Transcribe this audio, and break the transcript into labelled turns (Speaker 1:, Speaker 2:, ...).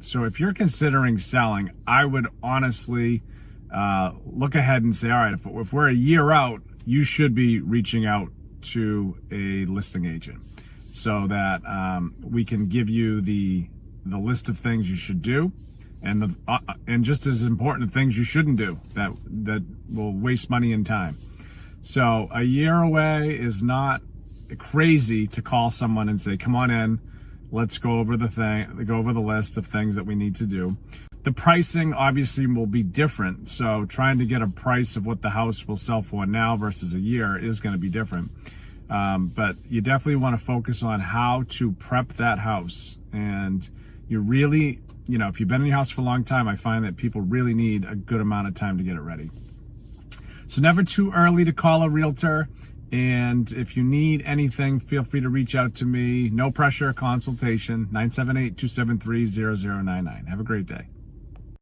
Speaker 1: So if you're considering selling, I would honestly look ahead and say, all right, if we're a year out, you should be reaching out to a listing agent so that we can give you the list of things you should do, and and just as important, things you shouldn't do that will waste money and time. So a year away is not crazy to call someone and say, come on in, let's go over the list of things that we need to do. The pricing obviously will be different. So trying to get a price of what the house will sell for now versus a year is going to be different. But you definitely want to focus on how to prep that house. And you really, if you've been in your house for a long time, I find that people really need a good amount of time to get it ready. So never too early to call a realtor. And if you need anything, feel free to reach out to me. No pressure consultation, 978-273-0099. Have a great day.